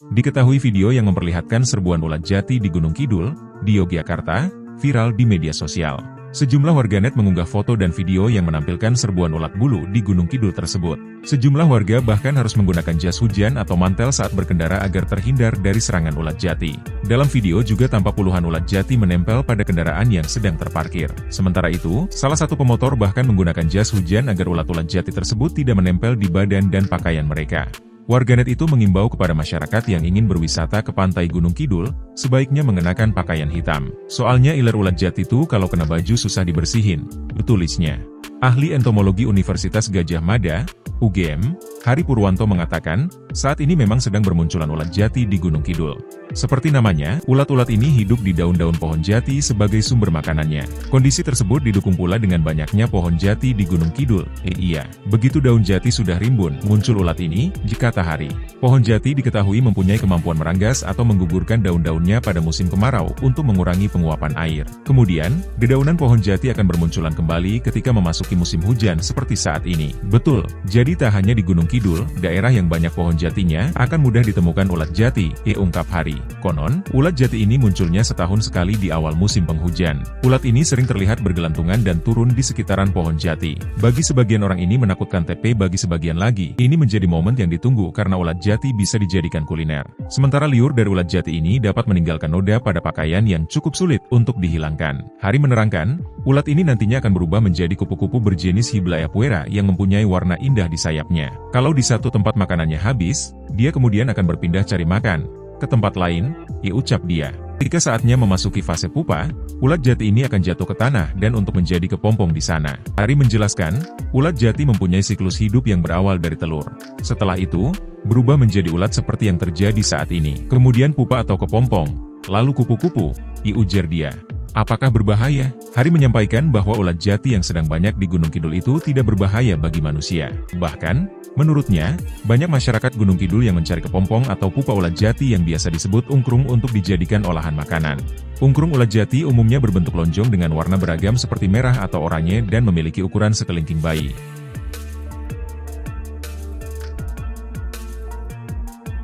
Diketahui video yang memperlihatkan serbuan ulat jati di Gunung Kidul, di Yogyakarta, viral di media sosial. Sejumlah warganet mengunggah foto dan video yang menampilkan serbuan ulat bulu di Gunung Kidul tersebut. Sejumlah warga bahkan harus menggunakan jas hujan atau mantel saat berkendara agar terhindar dari serangan ulat jati. Dalam video juga tampak puluhan ulat jati menempel pada kendaraan yang sedang terparkir. Sementara itu, salah satu pemotor bahkan menggunakan jas hujan agar ulat-ulat jati tersebut tidak menempel di badan dan pakaian mereka. Warganet itu mengimbau kepada masyarakat yang ingin berwisata ke pantai Gunung Kidul, sebaiknya mengenakan pakaian hitam. Soalnya iler ulat jati itu kalau kena baju susah dibersihin, tulisnya. Ahli entomologi Universitas Gadjah Mada, UGM, Hari Purwanto mengatakan, saat ini memang sedang bermunculan ulat jati di Gunung Kidul. Seperti namanya, ulat-ulat ini hidup di daun-daun pohon jati sebagai sumber makanannya. Kondisi tersebut didukung pula dengan banyaknya pohon jati di Gunung Kidul. Iya, begitu daun jati sudah rimbun, muncul ulat ini, kata Hari. Pohon jati diketahui mempunyai kemampuan meranggas atau menggugurkan daun-daunnya pada musim kemarau untuk mengurangi penguapan air. Kemudian, dedaunan pohon jati akan bermunculan kembali ketika memasuki musim hujan seperti saat ini. Betul, jadi tak hanya di Gunung Kidul, daerah yang banyak pohon jatinya, akan mudah ditemukan ulat jati, ungkap Hari. Konon, ulat jati ini munculnya setahun sekali di awal musim penghujan. Ulat ini sering terlihat bergelantungan dan turun di sekitaran pohon jati. Bagi sebagian orang ini menakutkan, tapi bagi sebagian lagi, ini menjadi momen yang ditunggu karena ulat jati bisa dijadikan kuliner. Sementara liur dari ulat jati ini dapat meninggalkan noda pada pakaian yang cukup sulit untuk dihilangkan. Hari menerangkan, ulat ini nantinya akan berubah menjadi kupu-kupu berjenis Hiblaya puera yang mempunyai warna indah di sayapnya. Kalau di satu tempat makanannya habis, dia kemudian akan berpindah cari makan ke tempat lain, ucap dia. Ketika saatnya memasuki fase pupa, ulat jati ini akan jatuh ke tanah dan untuk menjadi kepompong di sana. Hari menjelaskan, ulat jati mempunyai siklus hidup yang berawal dari telur. Setelah itu, berubah menjadi ulat seperti yang terjadi saat ini. Kemudian pupa atau kepompong, lalu kupu-kupu, ujar dia. Apakah berbahaya? Hari menyampaikan bahwa ulat jati yang sedang banyak di Gunung Kidul itu tidak berbahaya bagi manusia. Bahkan, menurutnya, banyak masyarakat Gunung Kidul yang mencari kepompong atau pupa ulat jati yang biasa disebut ungkrung untuk dijadikan olahan makanan. Ungkrung ulat jati umumnya berbentuk lonjong dengan warna beragam seperti merah atau oranye dan memiliki ukuran sekelingking bayi.